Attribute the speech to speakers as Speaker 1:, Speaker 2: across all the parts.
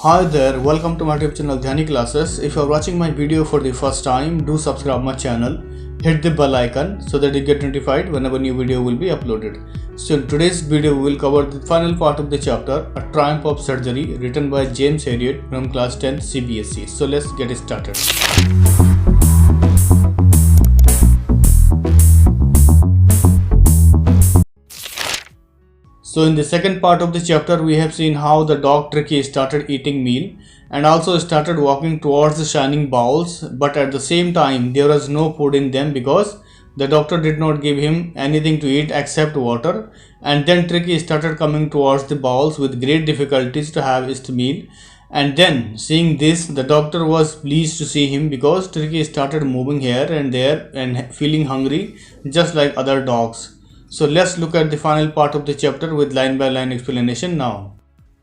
Speaker 1: Hi there, welcome to my YouTube channel Dhyani classes. If you are watching my video for the first time, do subscribe my channel, hit the bell icon so that you get notified whenever new video will be uploaded. So in today's video we will cover the final part of the chapter, A Triumph of Surgery, written by James Herriot from class 10 CBSE. So let's get started. So in the second part of the chapter, we have seen how the dog Tricky started eating meal and also started walking towards the shining bowls, but at the same time there was no food in them because the doctor did not give him anything to eat except water. And then Tricky started coming towards the bowls with great difficulties to have his meal. And then seeing this, the doctor was pleased to see him because Tricky started moving here and there and feeling hungry just like other dogs. So let's look at the final part of the chapter with line by line explanation now.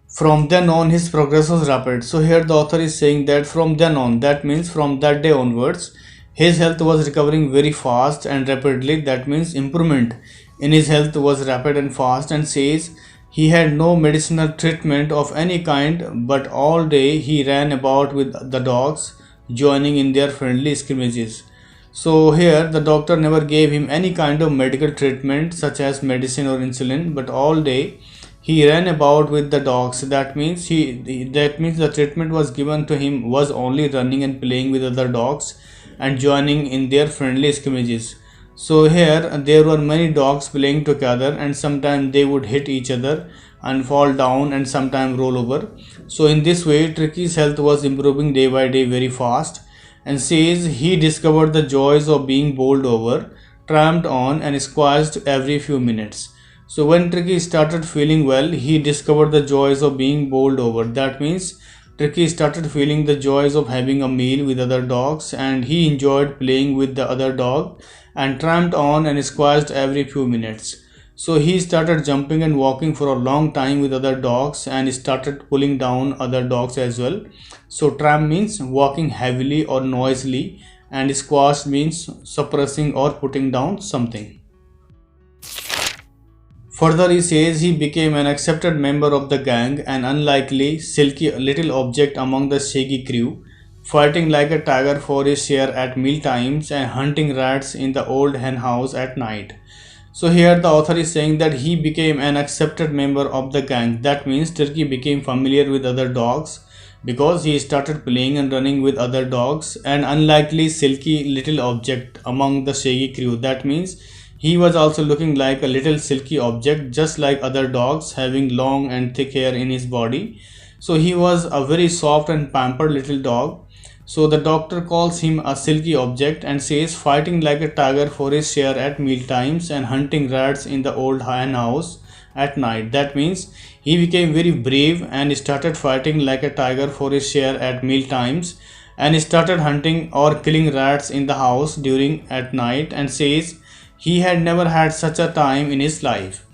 Speaker 1: From then on his progress was rapid. So here the author is saying that from then on, that means from that day onwards, his health was recovering very fast and rapidly. That means improvement in his health was rapid and fast, and says he had no medicinal treatment of any kind, but all day he ran about with the dogs, joining in their friendly scrimmages. So here the doctor never gave him any kind of medical treatment such as medicine or insulin, but all day he ran about with the dogs. That means the treatment was given to him was only running and playing with other dogs and joining in their friendly scrimmages. So here there were many dogs playing together, and sometimes they would hit each other and fall down and sometimes roll over. So in this way Tricky's health was improving day by day very fast, and says he discovered the joys of being bowled over, tramped on and squashed every few minutes. So when Tricky started feeling well, he discovered the joys of being bowled over. That means Tricky started feeling the joys of having a meal with other dogs, and he enjoyed playing with the other dog and tramped on and squashed every few minutes. So he started jumping and walking for a long time with other dogs and started pulling down other dogs as well. So tramp means walking heavily or noisily, and squash means suppressing or putting down something. Further he says he became an accepted member of the gang, an unlikely, silky little object among the shaggy crew, fighting like a tiger for his share at meal times and hunting rats in the old hen house at night. So here the author is saying that he became an accepted member of the gang. That means Tricky became familiar with other dogs because he started playing and running with other dogs, an unlikely silky little object among the shaggy crew. That means he was also looking like a little silky object just like other dogs, having long and thick hair in his body. So he was a very soft and pampered little dog. So the doctor calls him a silky object and says fighting like a tiger for his share at meal times and hunting rats in the old hen house at night. That means he became very brave and started fighting like a tiger for his share at meal times and started hunting or killing rats in the house during at night, and says he had never had such a time in his life.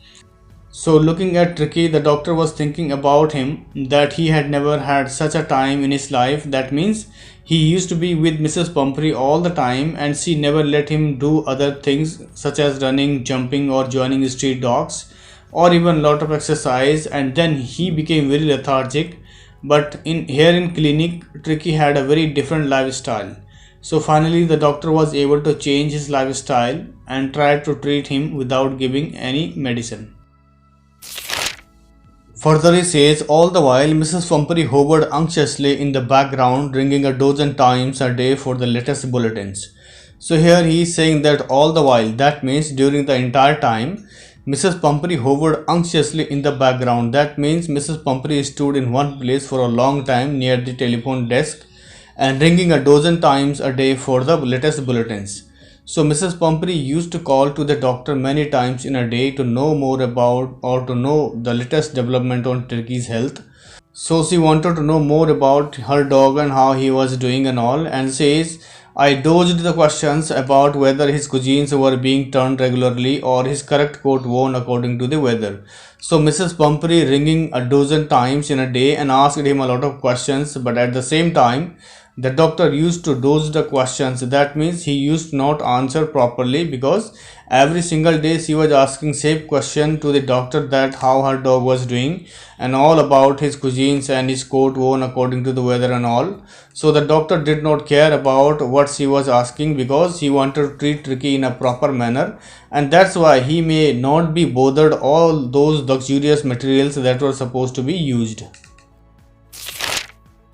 Speaker 1: So looking at Tricky, the doctor was thinking about him that he had never had such a time in his life. That means he used to be with Mrs. Pumphrey all the time, and she never let him do other things such as running, jumping or joining street dogs or even lot of exercise, and then he became very lethargic. But here in clinic, Tricky had a very different lifestyle. So finally the doctor was able to change his lifestyle and tried to treat him without giving any medicine. Further he says, all the while Mrs. Pumphrey hovered anxiously in the background, ringing a dozen times a day for the latest bulletins. So here he is saying that all the while, that means during the entire time, Mrs. Pumphrey hovered anxiously in the background. That means Mrs. Pumphrey stood in one place for a long time near the telephone desk and ringing a dozen times a day for the latest bulletins. So Mrs. Pumphrey used to call to the doctor many times in a day to know more about or to know the latest development on Tricky's health. So she wanted to know more about her dog and how he was doing and all, and says, I dodged the questions about whether his cuisines were being turned regularly or his correct coat worn according to the weather. So Mrs. Pumphrey ringing a dozen times in a day and asked him a lot of questions, but at the same time the doctor used to dodge the questions. That means he used not answer properly, because every single day she was asking same question to the doctor, that how her dog was doing and all about his cuisines and his coat worn according to the weather and all. So the doctor did not care about what she was asking, because he wanted to treat Ricky in a proper manner, and that's why he may not be bothered all those luxurious materials that were supposed to be used.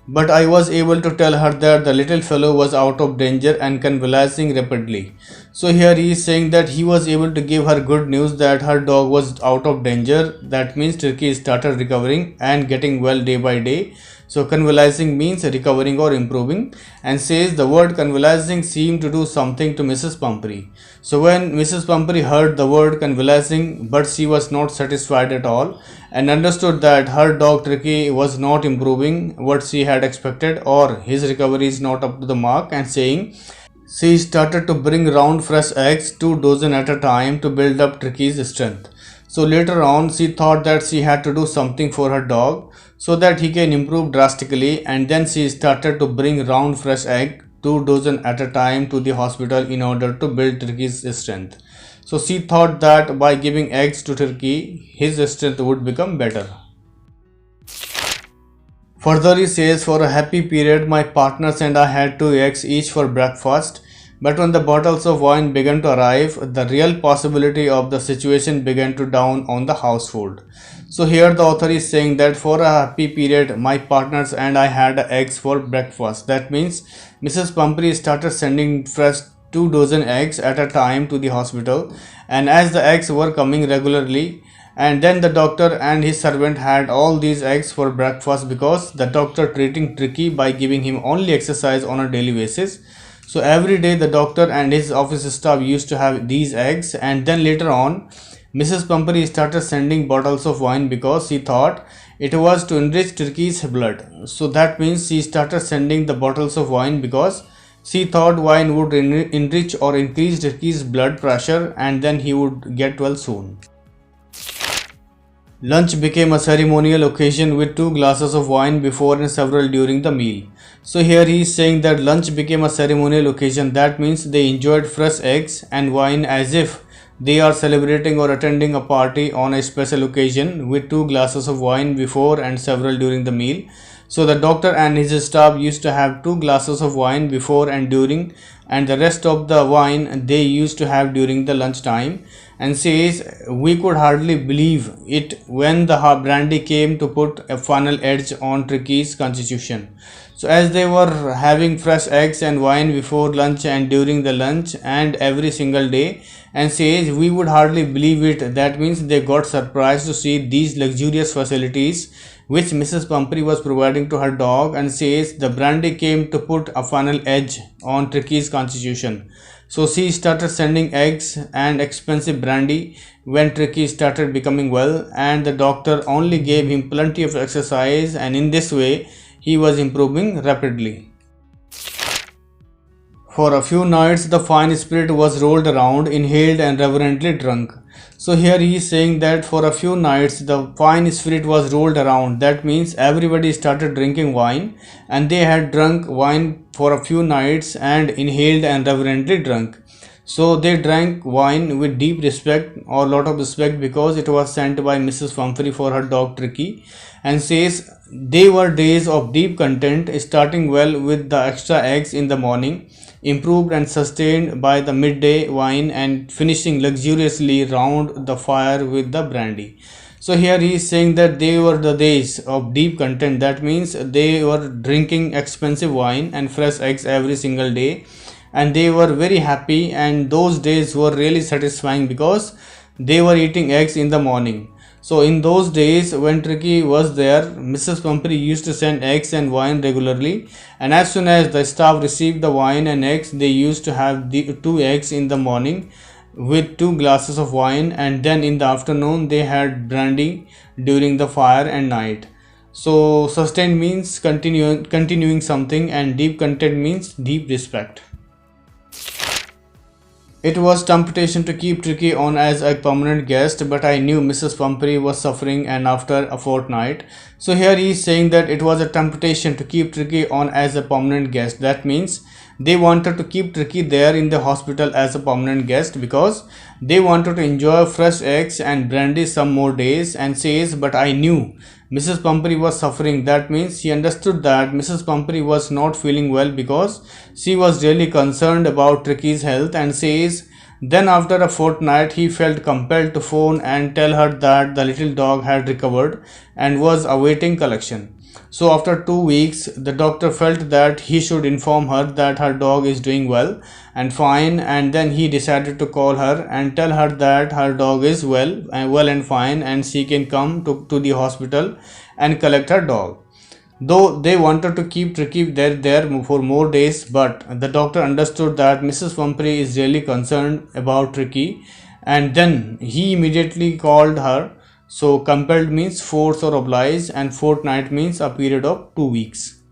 Speaker 1: But I was able to tell her that the little fellow was out of danger and convalescing rapidly. So here he is saying that he was able to give her good news that her dog was out of danger. That means Turkey started recovering and getting well day by day. So convalescing means recovering or improving, and says the word convalescing seemed to do something to Mrs. Pumphrey. So when Mrs. Pumphrey heard the word convalescing, but she was not satisfied at all, and understood that her dog Turkey was not improving what she had expected, or his recovery is not up to the mark, and saying, she started to bring round fresh eggs, 2 dozen at a time, to build up Turkey's strength. So later on she thought that she had to do something for her dog so that he can improve drastically, and then she started to bring round fresh egg, 2 dozen at a time, to the hospital in order to build Turkey's strength. So she thought that by giving eggs to Turkey, his strength would become better. Further he says, for a happy period my partners and I had 2 eggs each for breakfast, but when the bottles of wine began to arrive, the real possibility of the situation began to dawn on the household. So here the author is saying that for a happy period my partners and I had eggs for breakfast. That means Mrs. Pumphrey started sending fresh 2 dozen eggs at a time to the hospital, and as the eggs were coming regularly, and then the doctor and his servant had all these eggs for breakfast, because the doctor treating Tricky by giving him only exercise on a daily basis. So every day the doctor and his office staff used to have these eggs, and then later on Mrs. Pumphrey started sending bottles of wine because she thought it was to enrich Turkey's blood. So that means she started sending the bottles of wine because she thought wine would enrich or increase Turkey's blood pressure, and then he would get well soon. Lunch became a ceremonial occasion with 2 glasses of wine before and several during the meal. So here he is saying that lunch became a ceremonial occasion. That means they enjoyed fresh eggs and wine as if they are celebrating or attending a party on a special occasion, with 2 glasses of wine before and several during the meal. So the doctor and his staff used to have 2 glasses of wine before and during, and the rest of the wine they used to have during the lunch time. And says, we could hardly believe it when the brandy came to put a final edge on Turkey's constitution. So as they were having fresh eggs and wine before lunch and during the lunch and every single day, and says we would hardly believe it. That means they got surprised to see these luxurious facilities which Mrs. Pumphrey was providing to her dog, and says the brandy came to put a final edge on Turkey's constitution. So she started sending eggs and expensive brandy when Turkey started becoming well, and the doctor only gave him plenty of exercise, and in this way he was improving rapidly. For a few nights the fine spirit was rolled around, inhaled and reverently drunk. So here he is saying that for a few nights the fine spirit was rolled around. That means everybody started drinking wine, and they had drunk wine for a few nights and inhaled and reverently drunk. So they drank wine with deep respect or lot of respect, because it was sent by Mrs. Pumphrey for her dog Tricky, and says they were days of deep content, starting well with the extra eggs in the morning, improved and sustained by the midday wine, and finishing luxuriously round the fire with the brandy. So here he is saying that they were the days of deep content. That means they were drinking expensive wine and fresh eggs every single day, and they were very happy, and those days were really satisfying because they were eating eggs in the morning. So in those days when Tricky was there, Mrs. Pumphrey used to send eggs and wine regularly, and as soon as the staff received the wine and eggs, they used to have the 2 eggs in the morning with 2 glasses of wine, and then in the afternoon they had brandy during the fire and night. So sustained means continuing something, and deep content means deep respect. It was temptation to keep Tricky on as a permanent guest, but I knew Mrs. Pumphrey was suffering and after a fortnight. So here he is saying that it was a temptation to keep Tricky on as a permanent guest. That means they wanted to keep Tricky there in the hospital as a permanent guest because they wanted to enjoy fresh eggs and brandy some more days, and says, but I knew Mrs. Pumphrey was suffering. That means he understood that Mrs. Pumphrey was not feeling well because she was really concerned about Tricky's health, and says, then after a fortnight he felt compelled to phone and tell her that the little dog had recovered and was awaiting collection. So after 2 weeks, the doctor felt that he should inform her that her dog is doing well and fine, and then he decided to call her and tell her that her dog is well and fine, and she can come to the hospital and collect her dog. Though they wanted to keep Tricky there for more days, but the doctor understood that Mrs. Pumphrey is really concerned about Tricky, and then he immediately called her. So compelled means force or oblige, and fortnight means a period of 2 weeks.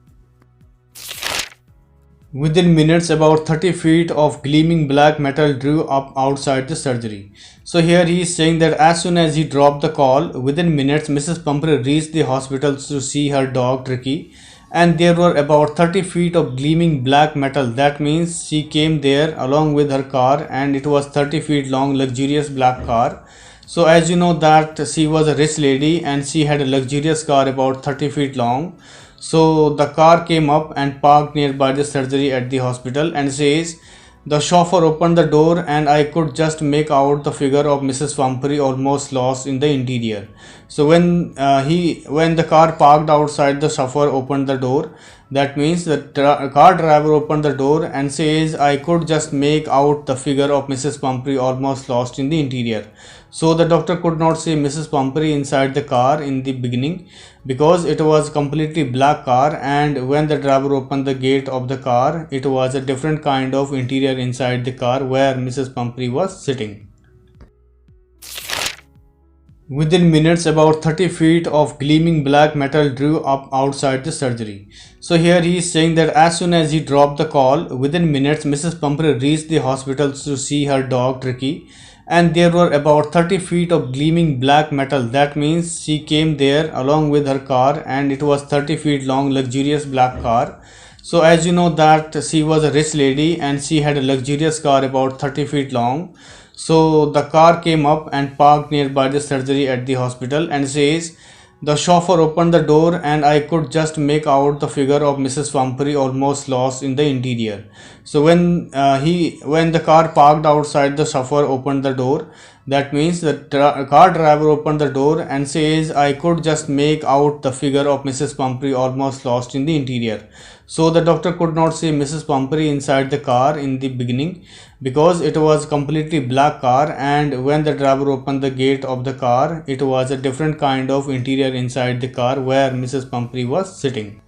Speaker 1: Within minutes, about 30 feet of gleaming black metal drew up outside the surgery. So here he is saying that as soon as he dropped the call, within minutes Mrs. Pumphrey reached the hospital to see her dog Tricky, and there were about 30 feet of gleaming black metal. That means she came there along with her car, and it was 30 feet long luxurious black car. So as you know that she was a rich lady and she had a luxurious car about 30 feet long. So the car came up and parked nearby the surgery at the hospital, and says, the chauffeur opened the door and I could just make out the figure of Mrs. Pumphrey almost lost in the interior. So when the car parked outside, the chauffeur opened the door. That means the car driver opened the door and says, I could just make out the figure of Mrs. Pumphrey almost lost in the interior. So the doctor could not see Mrs. Pumphrey inside the car in the beginning because it was completely black car, and when the driver opened the gate of the car, it was a different kind of interior inside the car where Mrs. Pumphrey was sitting. Within minutes, about 30 feet of gleaming black metal drew up outside the surgery. So here he is saying that as soon as he dropped the call, within minutes Mrs. Pumphrey reached the hospital to see her dog Tricky, and there were about 30 feet of gleaming black metal. That means she came there along with her car, and it was 30 feet long luxurious black car. So as you know that she was a rich lady and she had a luxurious car about 30 feet long. So the car came up and parked nearby the surgery at the hospital, and says, the chauffeur opened the door and I could just make out the figure of Mrs. Pumphrey almost lost in the interior. So when the car parked outside, the chauffeur opened the door. That means the car driver opened the door and says, I could just make out the figure of Mrs. Pumphrey almost lost in the interior. So the doctor could not see Mrs. Pumphrey inside the car in the beginning because it was completely black car, and when the driver opened the gate of the car, it was a different kind of interior inside the car where Mrs. Pumphrey was sitting.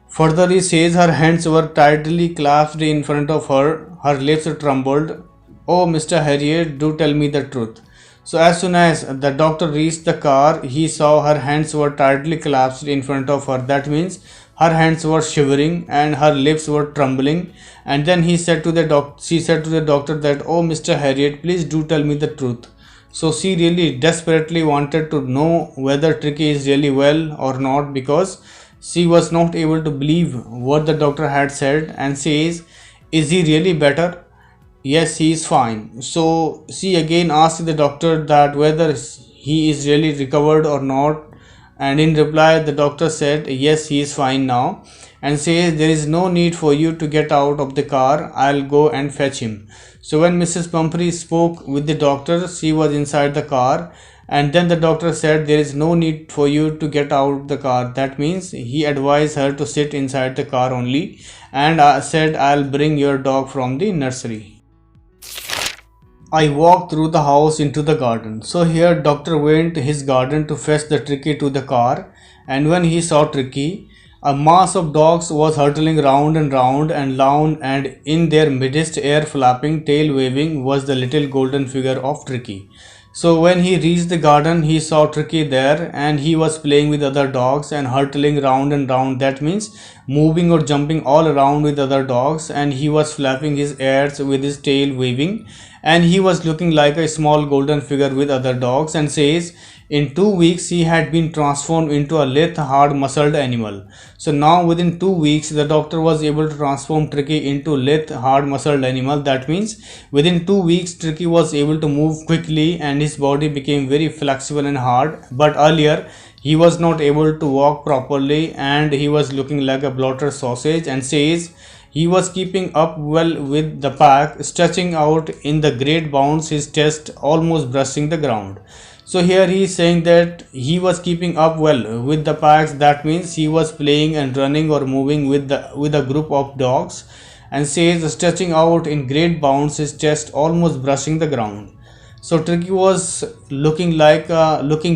Speaker 1: Further he says her hands were tightly clasped in front of her lips trembled. Oh, Mr. Herriot, do tell me the truth. So as soon as the doctor reached the car, he saw her hands were tightly clasped in front of her. That means her hands were shivering and her lips were trembling. And then she said to the doctor that, oh, Mr. Herriot, please do tell me the truth. So she really desperately wanted to know whether Tricky is really well or not, because she was not able to believe what the doctor had said, and says, is he really better? Yes, he is fine. So she again asked the doctor that whether he is really recovered or not, and in reply the doctor said, yes, he is fine now, and says, there is no need for you to get out of the car, I'll go and fetch him. So when Mrs. Pumphrey spoke with the doctor, she was inside the car, and then the doctor said, there is no need for you to get out of the car. That means he advised her to sit inside the car only, and said, I'll bring your dog from the nursery. I walked through the house into the garden. So here doctor went to his garden to fetch the Tricky to the car, and when he saw Tricky, a mass of dogs was hurtling round and round and in their midst, air flapping, tail waving, was the little golden figure of Tricky. So when he reached the garden, he saw Tricky there, and he was playing with other dogs and hurtling round and round. That means moving or jumping all around with other dogs, and he was flapping his ears with his tail waving, and he was looking like a small golden figure with other dogs, and says in 2 weeks he had been transformed into a lithe, hard muscled animal. So now within 2 weeks the doctor was able to transform Tricky into lithe, hard muscled animal. That means within 2 weeks Tricky was able to move quickly and his body became very flexible and hard. But earlier he was not able to walk properly and he was looking like a bloated sausage, and says he was keeping up well with the pack, stretching out in the great bounds, his chest almost brushing the ground. So here he is saying that he was keeping up well with the packs. That means he was playing and running or moving with a group of dogs, and says stretching out in great bounds, his chest almost brushing the ground. So Tricky was looking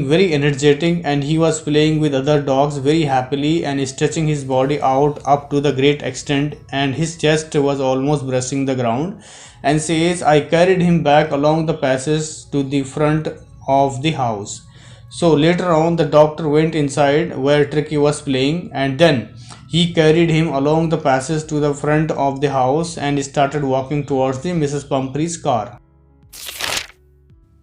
Speaker 1: very energetic, and he was playing with other dogs very happily and stretching his body out up to the great extent, and his chest was almost brushing the ground, and says I carried him back along the passage to the front of the house. So later on the doctor went inside where Tricky was playing, and then he carried him along the passage to the front of the house and started walking towards the Mrs. Pumphrey's car.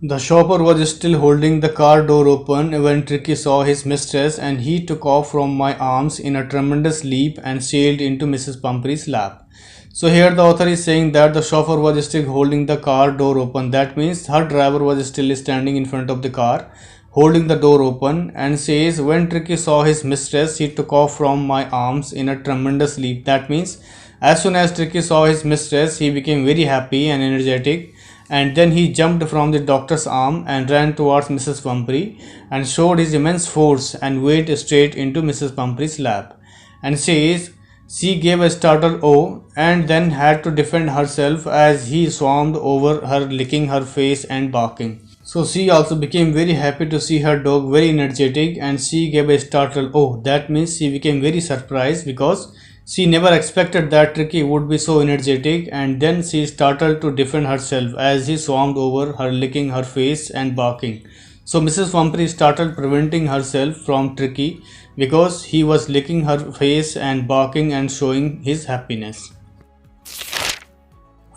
Speaker 1: The shopper was still holding the car door open when Tricky saw his mistress, and he took off from my arms in a tremendous leap and sailed into Mrs. Pumphrey's lap. So here the author is saying that the chauffeur was still holding the car door open. That means her driver was still standing in front of the car holding the door open, and says when Tricky saw his mistress he took off from my arms in a tremendous leap. That means as soon as Tricky saw his mistress he became very happy and energetic, and then he jumped from the doctor's arm and ran towards Mrs. Pumphrey and showed his immense force and weight straight into Mrs. Pumphrey's lap, and says she gave a startled "oh" and then had to defend herself as he swarmed over her, licking her face and barking. So she also became very happy to see her dog very energetic, and she gave a startled "oh." That means she became very surprised because she never expected that Tricky would be so energetic, and then she started to defend herself as he swarmed over her, licking her face and barking. So Mrs. Pumphrey started preventing herself from Tricky because he was licking her face and barking and showing his happiness.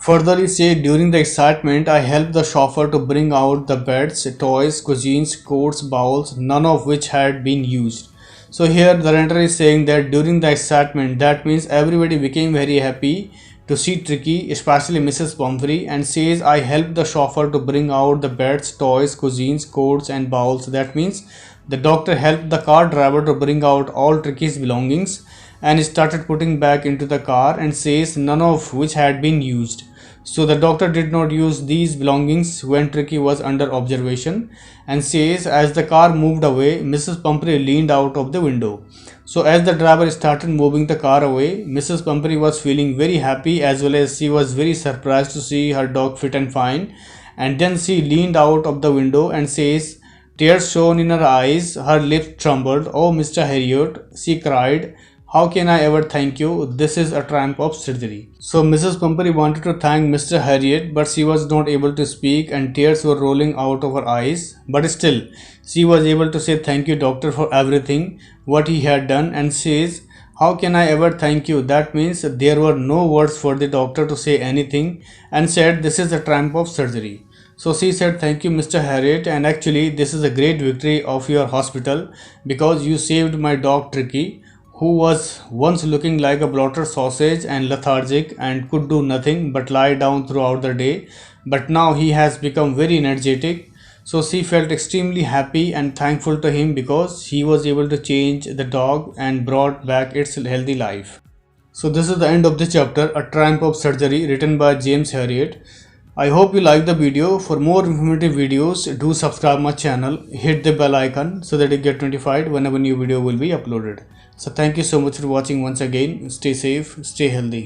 Speaker 1: Further he said, during the excitement I helped the chauffeur to bring out the beds, toys, cuisines, coats, bowls, none of which had been used. So here the writer is saying that during the excitement, that means everybody became very happy to see Tricky, especially Mrs. Pumphrey, and says I helped the chauffeur to bring out the beds, toys, cuisines, coats and bowls. That means the doctor helped the car driver to bring out all Tricky's belongings and started putting back into the car, and says none of which had been used. So the doctor did not use these belongings when Tricky was under observation, and says as the car moved away, Mrs. Pumphrey leaned out of the window. So as the driver started moving the car away, Mrs. Pumphrey was feeling very happy, as well as she was very surprised to see her dog fit and fine, and then she leaned out of the window and says tears shone in her eyes, her lips trembled. "Oh, Mr. Herriot," she cried, "how can I ever thank you? This is a triumph of surgery." So Mrs. Pumphrey wanted to thank Mr. Herriot, but she was not able to speak and tears were rolling out of her eyes. But still, she was able to say thank you doctor for everything what he had done, and says, "How can I ever thank you?" That means there were no words for the doctor to say anything, and said this is a triumph of surgery. So she said, "Thank you, Mr. Herriot, and actually this is a great victory of your hospital because you saved my dog Tricky, who was once looking like a bloated sausage and lethargic and could do nothing but lie down throughout the day, but now he has become very energetic." So she felt extremely happy and thankful to him because he was able to change the dog and brought back its healthy life. So this is the end of the chapter, A Triumph of Surgery, written by James Herriot. I hope you like the video. For more informative videos, do subscribe my channel, hit the bell icon so that you get notified whenever new video will be uploaded. So thank you so much for watching once again. Stay safe, stay healthy.